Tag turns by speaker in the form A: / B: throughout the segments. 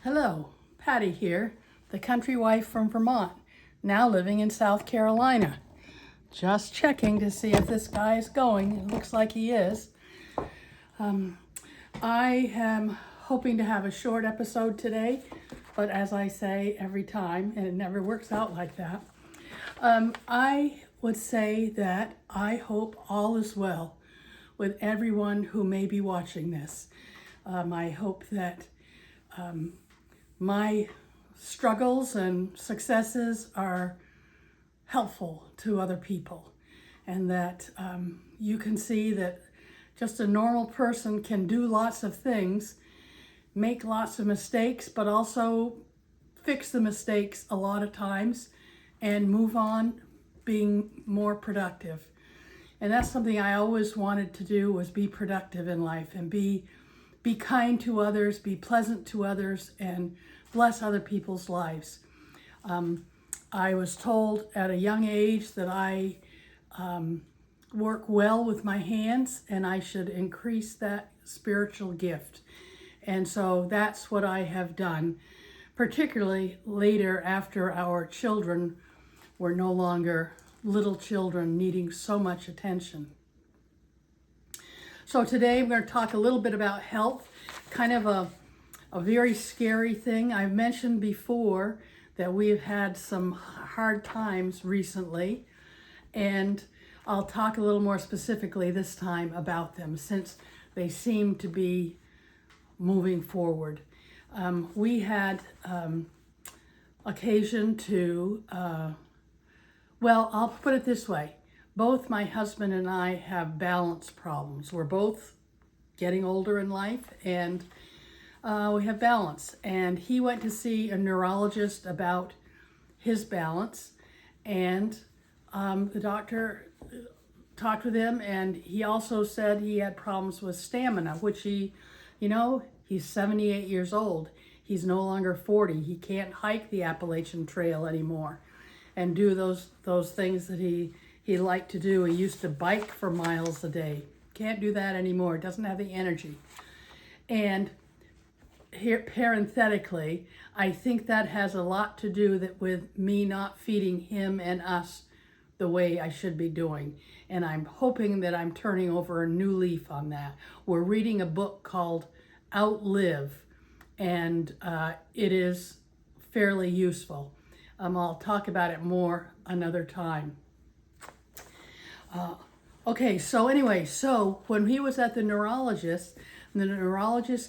A: Hello, Patty here, the country wife from Vermont, now living in South Carolina. Just checking to see if this guy is going. It looks like he is. I am hoping to have a short episode today, but as I say every time, and it never works out like that, I would say that I hope all is well with everyone who may be watching this. I hope that my struggles and successes are helpful to other people, and that you can see that just a normal person can do lots of things, make lots of mistakes, but also fix the mistakes a lot of times and move on being more productive. And that's something I always wanted to do, was be productive in life and be kind to others, be pleasant to others, and bless other people's lives. I was told at a young age that I work well with my hands and I should increase that spiritual gift. And so that's what I have done, particularly later after our children were no longer little children needing so much attention. So today we're going to talk a little bit about health, kind of a very scary thing. I've mentioned before that we've had some hard times recently, and I'll talk a little more specifically this time about them since they seem to be moving forward. We had occasion to, well, I'll put it this way. Both my husband and I have balance problems. We're both getting older in life, and we have balance. And he went to see a neurologist about his balance, and the doctor talked with him, and he also said he had problems with stamina, which he's 78 years old. He's no longer 40. He can't hike the Appalachian Trail anymore and do those things that he liked to do. He used to bike for miles a day. Can't do that anymore. Doesn't have the energy. And here, parenthetically, I think that has a lot to do with me not feeding him and us the way I should be doing. And I'm hoping that I'm turning over a new leaf on that. We're reading a book called Outlive, and it is fairly useful. I'll talk about it more another time. Okay, so anyway, when he was at the neurologist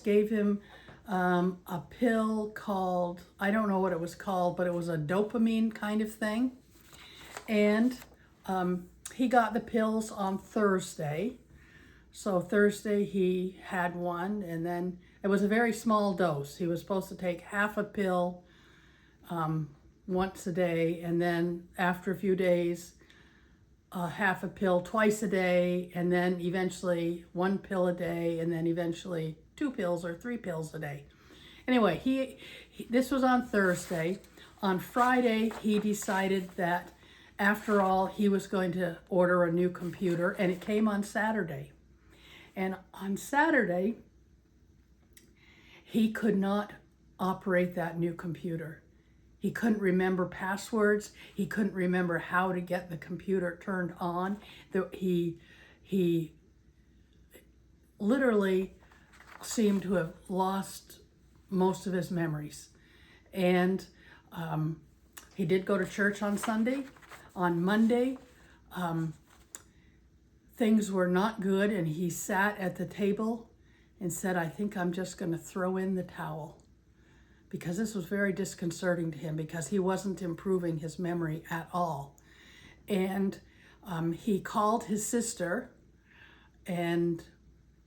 A: gave him a pill called, I don't know what it was called, but it was a dopamine kind of thing. And he got the pills on Thursday. So Thursday he had one, and then it was a very small dose. He was supposed to take half a pill once a day, and then after a few days, half a pill twice a day, and then eventually one pill a day, and then eventually 2 pills or 3 pills a day. Anyway, this was on Thursday. On Friday, he decided that after all, he was going to order a new computer, and it came on Saturday. And on Saturday, he could not operate that new computer. He couldn't remember passwords. He couldn't remember how to get the computer turned on. He literally seemed to have lost most of his memories. And he did go to church on Sunday. On Monday, things were not good, and he sat at the table and said, I think I'm just going to throw in the towel. Because this was very disconcerting to him, because he wasn't improving his memory at all. And he called his sister and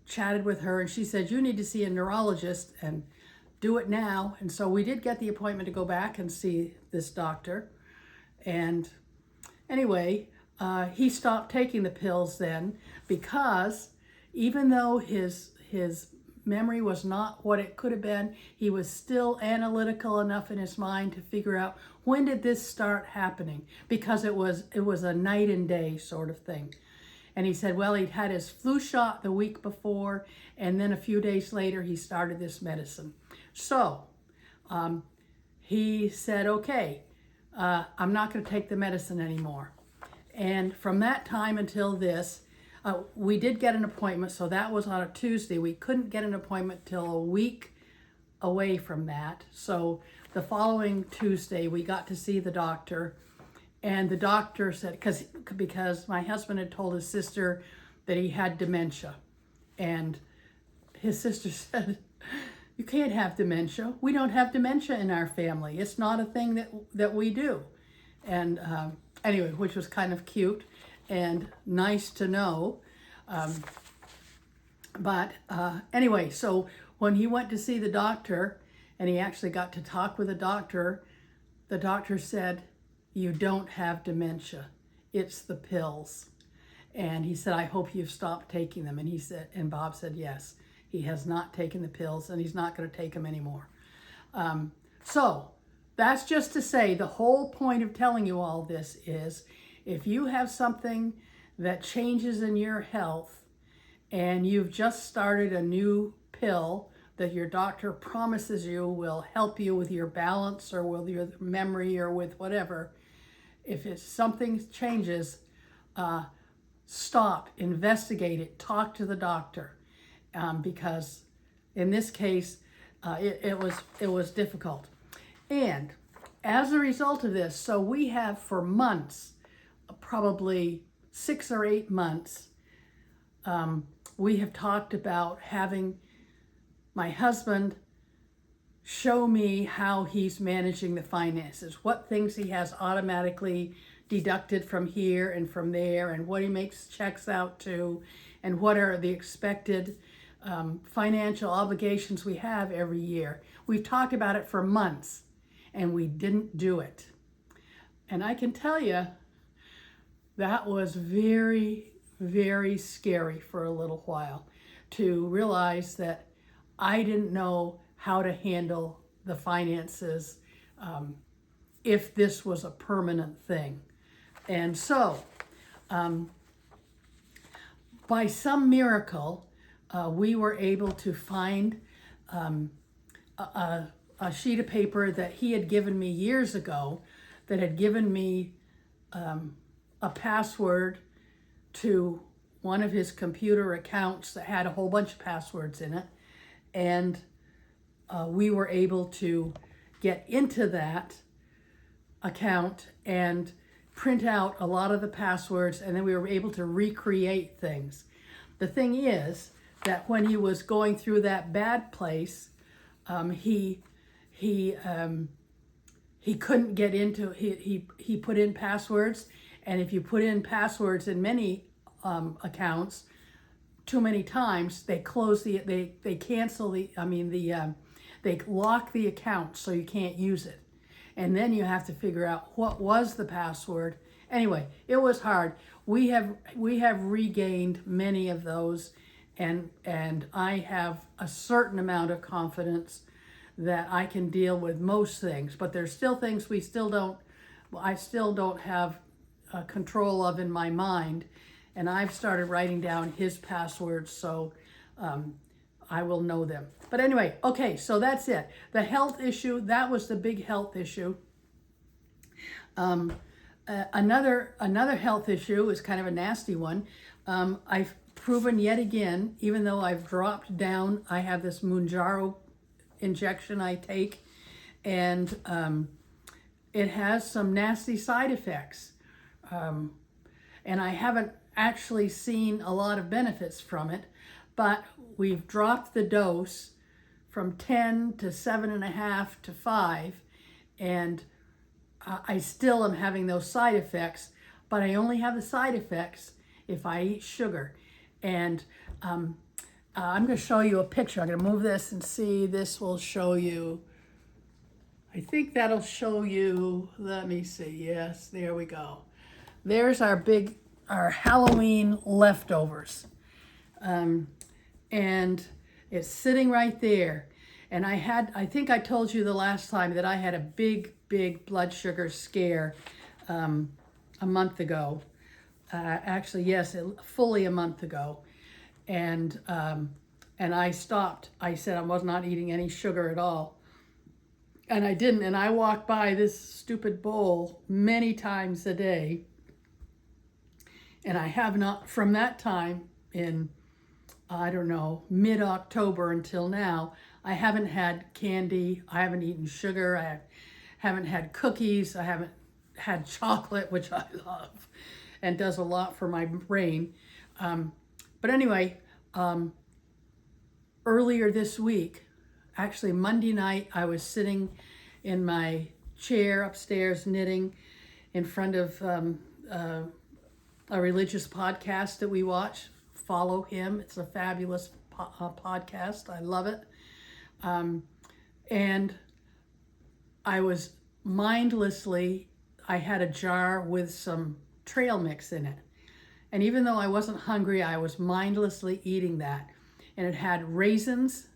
A: chatted with her, and she said, you need to see a neurologist and do it now. And so we did get the appointment to go back and see this doctor. And anyway, he stopped taking the pills then, because even though his memory was not what it could have been, he was still analytical enough in his mind to figure out, when did this start happening? Because it was a night and day sort of thing. And he said, well, he'd had his flu shot the week before, and then a few days later he started this medicine. So he said, okay, I'm not going to take the medicine anymore. And from that time until this, we did get an appointment, so that was on a Tuesday. We couldn't get an appointment till a week away from that. So the following Tuesday, we got to see the doctor, and the doctor said, because my husband had told his sister that he had dementia, and his sister said, you can't have dementia. We don't have dementia in our family. It's not a thing that we do. And anyway, which was kind of cute and nice to know. But anyway, so when he went to see the doctor and he actually got to talk with the doctor said, you don't have dementia. It's the pills. And he said, I hope you've stopped taking them. And he said, and Bob said, yes, he has not taken the pills and he's not going to take them anymore. So that's just to say the whole point of telling you all this is if you have something that changes in your health and you've just started a new pill that your doctor promises you will help you with your balance or with your memory or with whatever, if it's something changes, stop, investigate it, talk to the doctor, because in this case, it was difficult. And as a result of this, so we have for months, probably 6 or 8 months, we have talked about having my husband show me how he's managing the finances, what things he has automatically deducted from here and from there, and what he makes checks out to, and what are the expected financial obligations we have every year. We've talked about it for months, and we didn't do it. And I can tell you, that was very, very scary for a little while, to realize that I didn't know how to handle the finances if this was a permanent thing. And so, by some miracle, we were able to find a sheet of paper that he had given me years ago that had given me a password to one of his computer accounts that had a whole bunch of passwords in it. And we were able to get into that account and print out a lot of the passwords, and then we were able to recreate things. The thing is that when he was going through that bad place, he couldn't get into, he put in passwords, and if you put in passwords in many accounts too many times, they close they cancel they lock the account so you can't use it. And then you have to figure out what was the password. Anyway, it was hard. We have regained many of those, and I have a certain amount of confidence that I can deal with most things, but there's still things I still don't have control of in my mind, and I've started writing down his passwords so I will know them. But anyway, okay, so that's it. The health issue, that was the big health issue. Another health issue is kind of a nasty one. I've proven yet again, even though I've dropped down, I have this Mounjaro injection I take, and it has some nasty side effects. And I haven't actually seen a lot of benefits from it, but we've dropped the dose from 10 to 7.5 to 5, and I still am having those side effects, but I only have the side effects if I eat sugar. And I'm going to show you a picture. I'm going to move this and see. This will show you. I think that'll show you. Let me see. Yes, there we go. There's our Halloween leftovers. And it's sitting right there. And I think I told you the last time that I had a big blood sugar scare a month ago. Actually, yes, fully a month ago. And I stopped. I said I was not eating any sugar at all. And I didn't. And I walk by this stupid bowl many times a day. And I have not, from that time in, I don't know, mid-October until now, I haven't had candy. I haven't eaten sugar. I haven't had cookies. I haven't had chocolate, which I love and does a lot for my brain. But anyway, earlier this week, actually Monday night, I was sitting in my chair upstairs knitting in front of a religious podcast that we watch. Follow him. It's a fabulous podcast. I love it. And I was mindlessly, I had a jar with some trail mix in it. And even though I wasn't hungry, I was mindlessly eating that. And it had raisins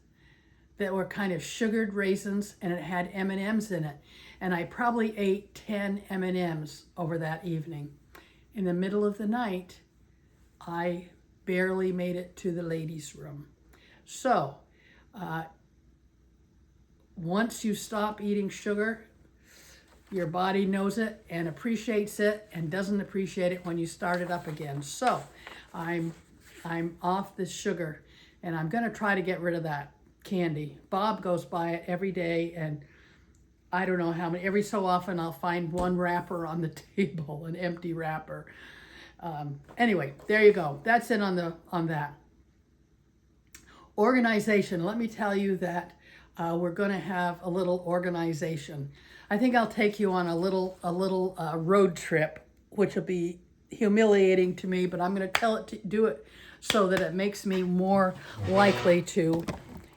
A: that were kind of sugared raisins, and it had M&Ms in it. And I probably ate 10 M&Ms over that evening. In the middle of the night, I barely made it to the ladies' room. So, once you stop eating sugar, your body knows it and appreciates it and doesn't appreciate it when you start it up again. So, I'm off this sugar, and I'm going to try to get rid of that candy. Bob goes by it every day, and I don't know how many. Every so often I'll find one wrapper on the table, an empty wrapper. Anyway, there you go. That's it on that. Organization. Let me tell you that we're going to have a little organization. I think I'll take you on a little road trip, which will be humiliating to me, but I'm going to do it so that it makes me more likely to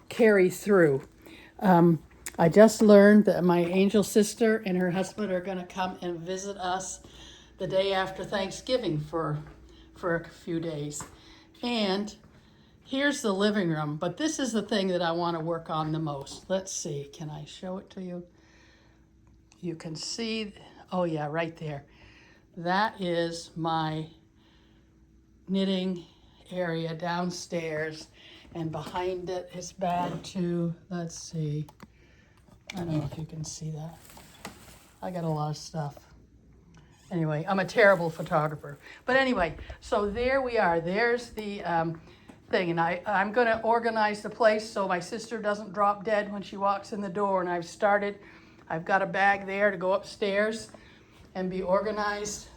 A: carry through. I just learned that my angel sister and her husband are going to come and visit us the day after Thanksgiving for a few days. And here's the living room, but this is the thing that I want to work on the most. Let's see, can I show it to you? You can see, oh yeah, right there. That is my knitting area downstairs, and behind it is bag two. Let's see. I don't know if you can see that. I got a lot of stuff. Anyway, I'm a terrible photographer. But anyway, so there we are. There's the thing. And I'm going to organize the place so my sister doesn't drop dead when she walks in the door. And I've got a bag there to go upstairs and be organized.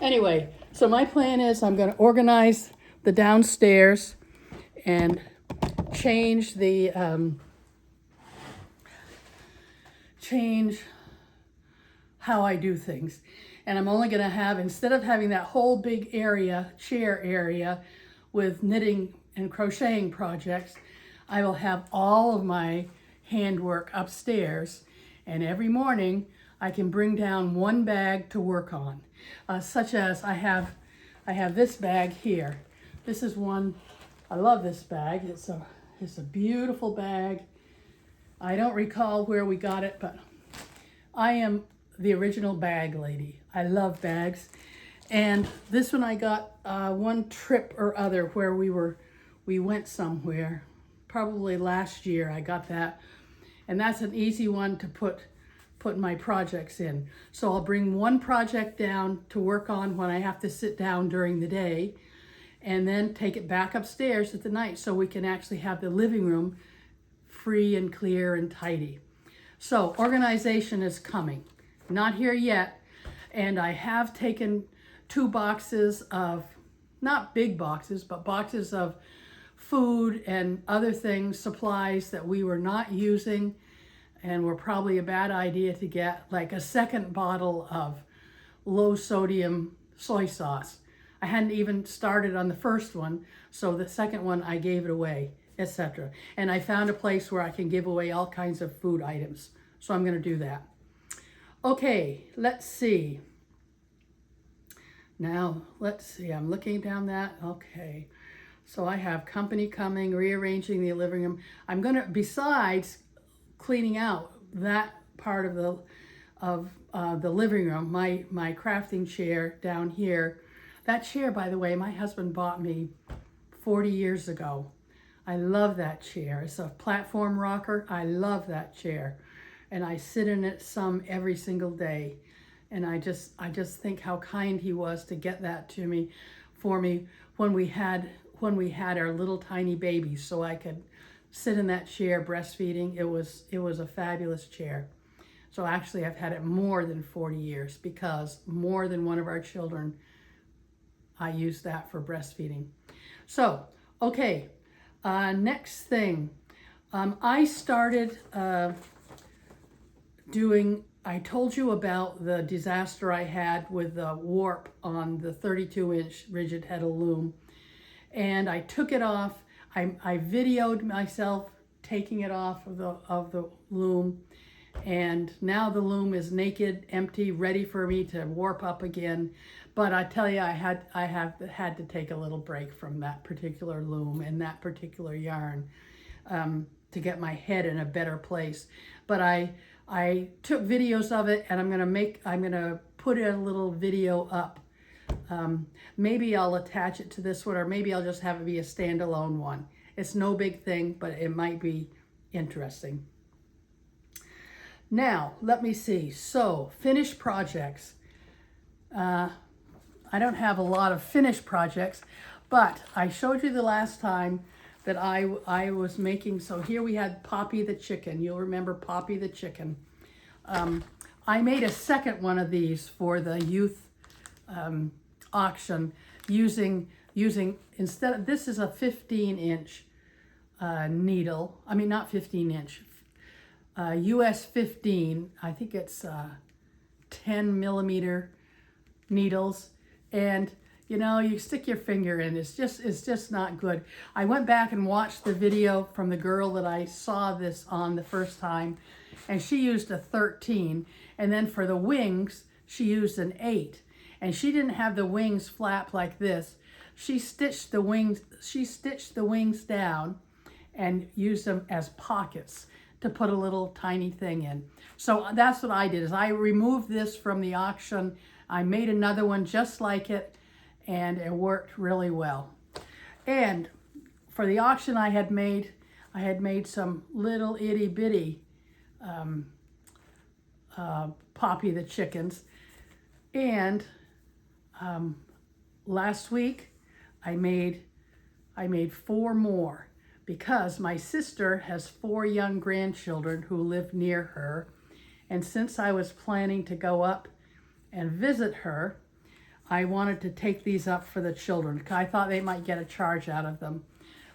A: Anyway, so my plan is I'm going to organize the downstairs and change how I do things. And I'm only going to have, instead of having that whole big area, chair area with knitting and crocheting projects, I will have all of my handwork upstairs. And every morning I can bring down one bag to work on, such as I have this bag here. This is one, I love this bag. It's a beautiful bag. I don't recall where we got it, but I am the original bag lady. I love bags. And this one I got one trip or other where we went somewhere, probably last year I got that. And that's an easy one to put my projects in. So I'll bring one project down to work on when I have to sit down during the day, and then take it back upstairs at the night so we can actually have the living room free and clear and tidy. So organization is coming. Not here yet. And I have taken 2 boxes of, not big boxes, but boxes of food and other things, supplies that we were not using and were probably a bad idea to get, like a second bottle of low sodium soy sauce. I hadn't even started on the first one, so the second one I gave it away, etc. And I found a place where I can give away all kinds of food items. So I'm going to do that. Okay, let's see. Now, let's see. I'm looking down that. Okay. So I have company coming, rearranging the living room. I'm going to, besides cleaning out that part of the living room, my crafting chair down here. That chair, by the way, my husband bought me 40 years ago. I love that chair. It's a platform rocker. I love that chair. and I sit in it some every single day. And I just think how kind he was to get that to me, for me, when we had our little tiny babies, so I could sit in that chair breastfeeding. It was a fabulous chair. So actually I've had it more than 40 years, because more than one of our children, I used that for breastfeeding. So, okay, next thing. I started I told you about the disaster I had with the warp on the 32-inch rigid heddle loom. And I took it off. I videoed myself taking it off of the loom. And now the loom is naked, empty, ready for me to warp up again. But I tell you, I have had to take a little break from that particular loom and that particular yarn to get my head in a better place. But I took videos of it, and I'm gonna put a little video up. Maybe I'll attach it to this one, or maybe I'll just have it be a standalone one. It's no big thing, but it might be interesting. Now, let me see. So, finished projects. I don't have a lot of finished projects, but I showed you the last time that I was making. So here we had Poppy the chicken. You'll remember Poppy the chicken. I made a second one of these for the youth auction using instead of, this is a 15-inch needle. I mean, not 15-inch. US 15, I think it's 10 millimeter needles, and you know, you stick your finger in, it's just not good. I went back and watched the video from the girl that I saw this on the first time, and she used a 13, and then for the wings she used an 8, and she didn't have the wings flap like this. She stitched the wings down and used them as pockets to put a little tiny thing in. So that's what I did, is I removed this from the auction. I made another one just like it, and it worked really well. And for the auction I had made some little itty bitty Poppy the chickens. And last week I made 4 more, because my sister has 4 young grandchildren who live near her. And since I was planning to go up and visit her, I wanted to take these up for the children, because I thought they might get a charge out of them.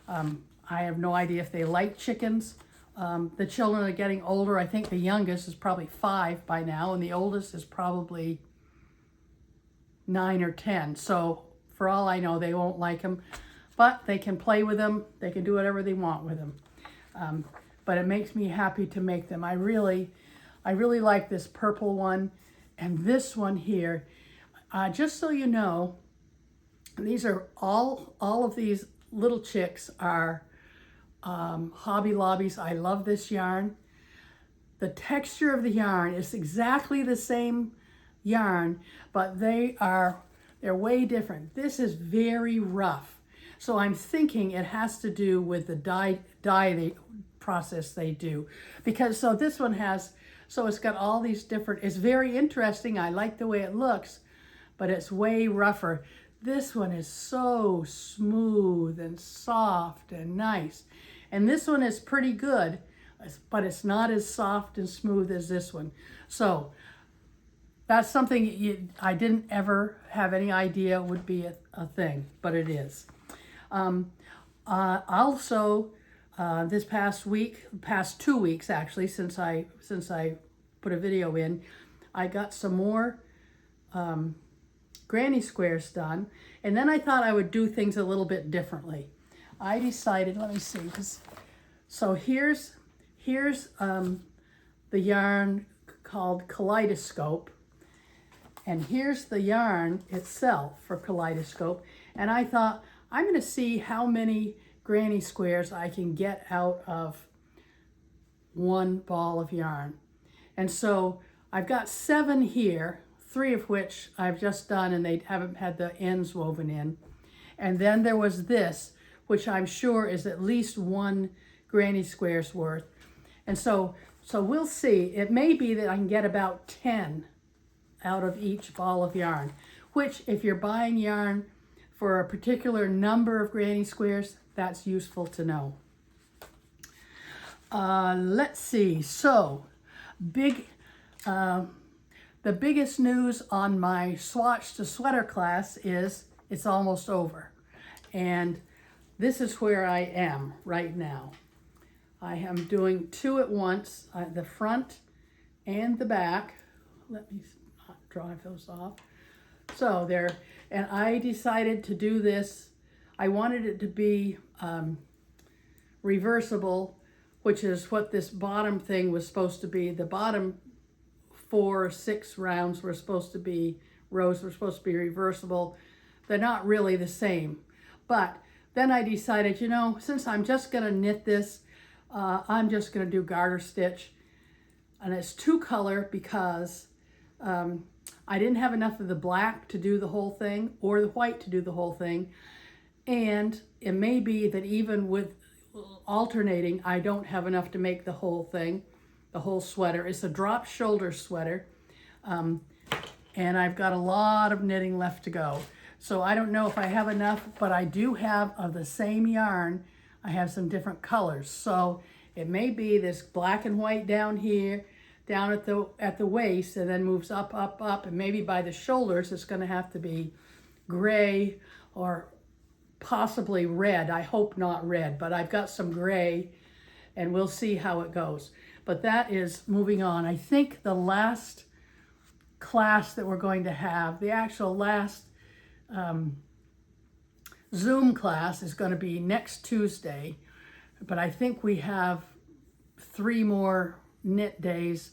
A: I have no idea if they like chickens. The children are getting older. I think the youngest is probably 5 by now, and the oldest is probably 9 or 10. So for all I know, they won't like them. But they can play with them. They can do whatever they want with them. But it makes me happy to make them. I really like this purple one and this one here. Just so you know, these are all of these little chicks are Hobby Lobby's. I love this yarn. The texture of the yarn is exactly the same yarn, but they're way different. This is very rough. So I'm thinking it has to do with the dye process they do. Because so this one it's got all these different, it's very interesting. I like the way it looks, but it's way rougher. This one is so smooth and soft and nice. And this one is pretty good, but it's not as soft and smooth as this one. So that's something I didn't ever have any idea would be a thing, but it is. Also, this past 2 weeks actually, since I put a video in, I got some more granny squares done, and then I thought I would do things a little bit differently. I decided, let me see, so here's the yarn called Kaleidoscope, and here's the yarn itself for Kaleidoscope, and I thought, I'm going to see how many granny squares I can get out of one ball of yarn. And so I've got 7 here, 3 of which I've just done and they haven't had the ends woven in. And then there was this, which I'm sure is at least 1 granny square's worth. And so So we'll see. It may be that I can get about 10 out of each ball of yarn, which if you're buying yarn for a particular number of granny squares, that's useful to know. Let's see. So the biggest news on my swatch to sweater class is it's almost over. And this is where I am right now. I am doing 2 at once, the front and the back. Let me not drive those off. So there, and I decided to do this. I wanted it to be reversible, which is what this bottom thing was supposed to be. The bottom 4 or 6 rounds were supposed to be, rows were supposed to be reversible. They're not really the same. But then I decided, you know, since I'm just gonna knit this, I'm just gonna do garter stitch. And it's 2 color because I didn't have enough of the black to do the whole thing or the white to do the whole thing. And it may be that even with alternating, I don't have enough to make the whole thing, the whole sweater. It's a drop shoulder sweater. And I've got a lot of knitting left to go. So I don't know if I have enough, but I do have of the same yarn. I have some different colors. So it may be this black and white down here, down at the waist, and then moves up, up, up. And maybe by the shoulders, it's gonna have to be gray or possibly red. I hope not red, but I've got some gray and we'll see how it goes. But that is moving on. I think the last class that we're going to have, the actual last Zoom class is going to be next Tuesday, but I think we have 3 more knit days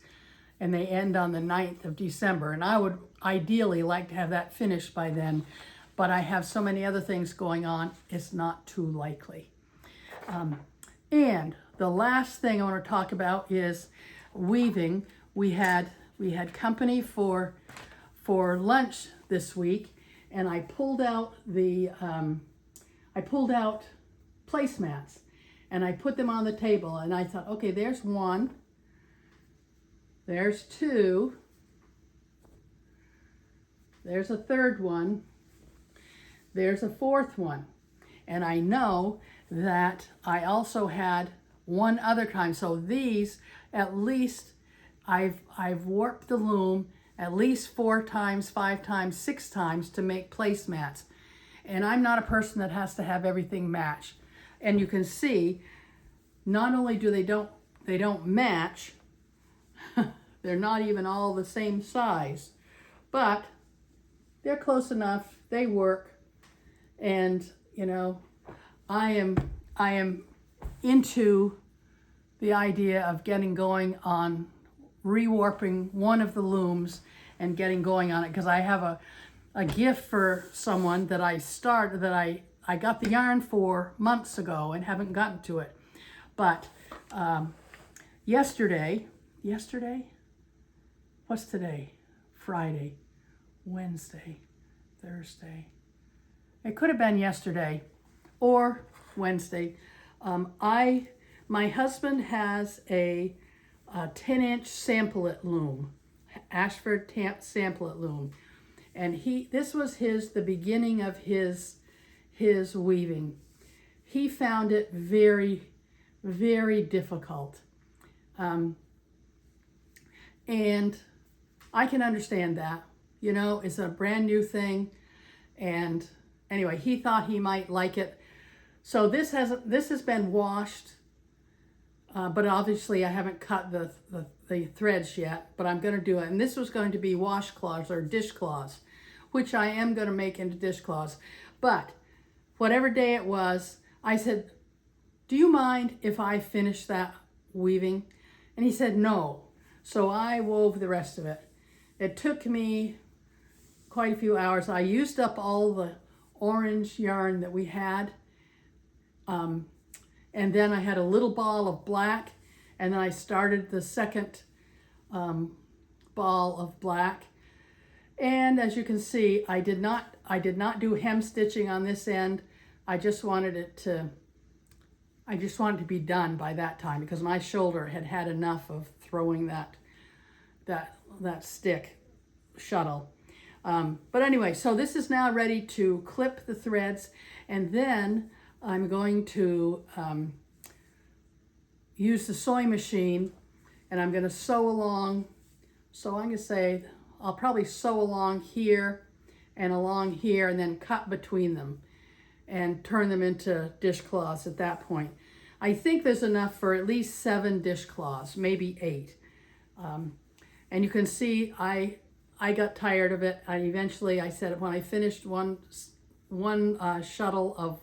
A: and they end on the 9th of December. And I would ideally like to have that finished by then, but I have so many other things going on, it's not too likely. And the last thing I want to talk about is weaving. We had company for lunch this week, and I pulled out placemats and I put them on the table, and I thought, okay, there's 1, there's 2, there's a 3rd one, there's a 4th one. And I know that I also had 1 other kind. So these, at least I've warped the loom at least 4 times, 5 times, 6 times to make placemats. And I'm not a person that has to have everything match. And you can see, not only do they don't match, they're not even all the same size, but they're close enough, they work. And you know, I am into the idea of getting going on rewarping one of the looms and getting going on it, because I have a gift for someone that I got the yarn for months ago and haven't gotten to it. But yesterday, what's today? Friday, Wednesday, Thursday. It could have been yesterday or Wednesday. My husband has a 10-inch sample-it loom, Ashford sample-it loom, and this was the beginning of his weaving. He found it very, very difficult, and I can understand that. You know, it's a brand new thing, and anyway, he thought he might like it. So this has been washed. But obviously I haven't cut the threads yet, but I'm going to do it. And this was going to be washcloths or dishcloths, which I am going to make into dishcloths. But whatever day it was, I said, do you mind if I finish that weaving? And he said, no. So I wove the rest of it. It took me quite a few hours. I used up all the orange yarn that we had. And then I had a little ball of black, and then I started the second ball of black. And as you can see, I did not do hem stitching on this end. I just wanted it to, I just wanted to be done by that time because my shoulder had had enough of throwing that stick shuttle. But anyway, so this is now ready to clip the threads, and then I'm going to use the sewing machine, and I'm going to sew along. So I'm going to say I'll probably sew along here and along here, and then cut between them and turn them into dishcloths at that point. I think there's enough for at least 7 dishcloths, maybe 8. And you can see I got tired of it. I said when I finished one shuttle of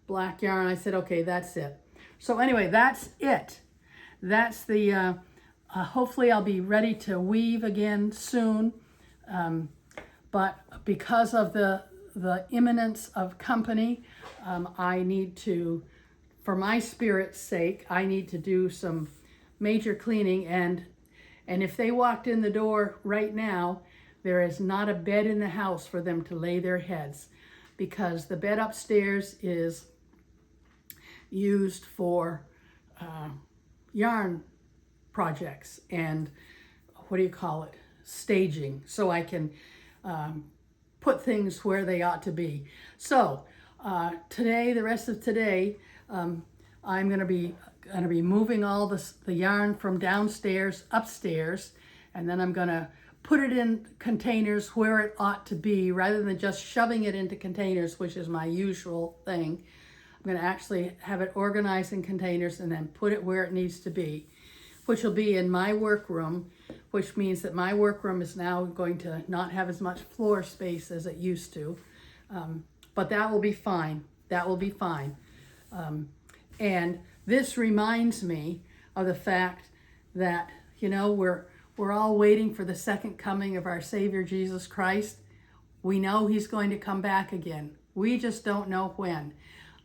A: black yarn, I said, okay, that's it. So anyway, that's it. That's the, hopefully I'll be ready to weave again soon. But because of the imminence of company, I need to, for my spirit's sake, I need to do some major cleaning. And if they walked in the door right now, there is not a bed in the house for them to lay their heads, because the bed upstairs is used for yarn projects and staging, so I can put things where they ought to be. So today, the rest of today, I'm going to be moving all the yarn from downstairs upstairs, and then I'm going to put it in containers where it ought to be, rather than just shoving it into containers, which is my usual thing. I'm going to actually have it organized in containers and then put it where it needs to be, which will be in my workroom, which means that my workroom is now going to not have as much floor space as it used to. But that will be fine. That will be fine. And this reminds me of the fact that, we're all waiting for the second coming of our Savior Jesus Christ. We know he's going to come back again. We just don't know when.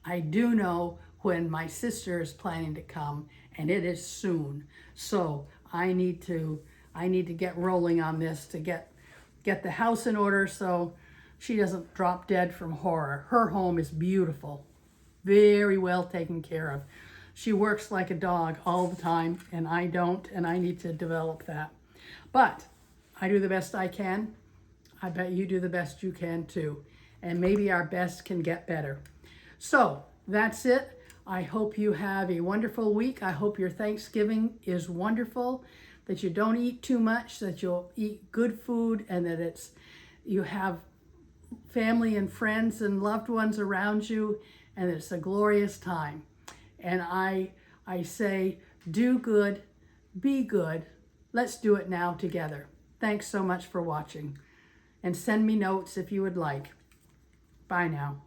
A: I do know when my sister is planning to come, and it is soon. So I need to get rolling on this to get the house in order so she doesn't drop dead from horror. Her home is beautiful, very well taken care of. She works like a dog all the time, and I don't, and I need to develop that. But I do the best I can. I bet you do the best you can too. And maybe our best can get better. So that's it. I hope you have a wonderful week. I hope your Thanksgiving is wonderful, that you don't eat too much, that you'll eat good food, and that you have family and friends and loved ones around you, and it's a glorious time. And I say, do good, be good. Let's do it now together. Thanks so much for watching. And send me notes if you would like. Bye now.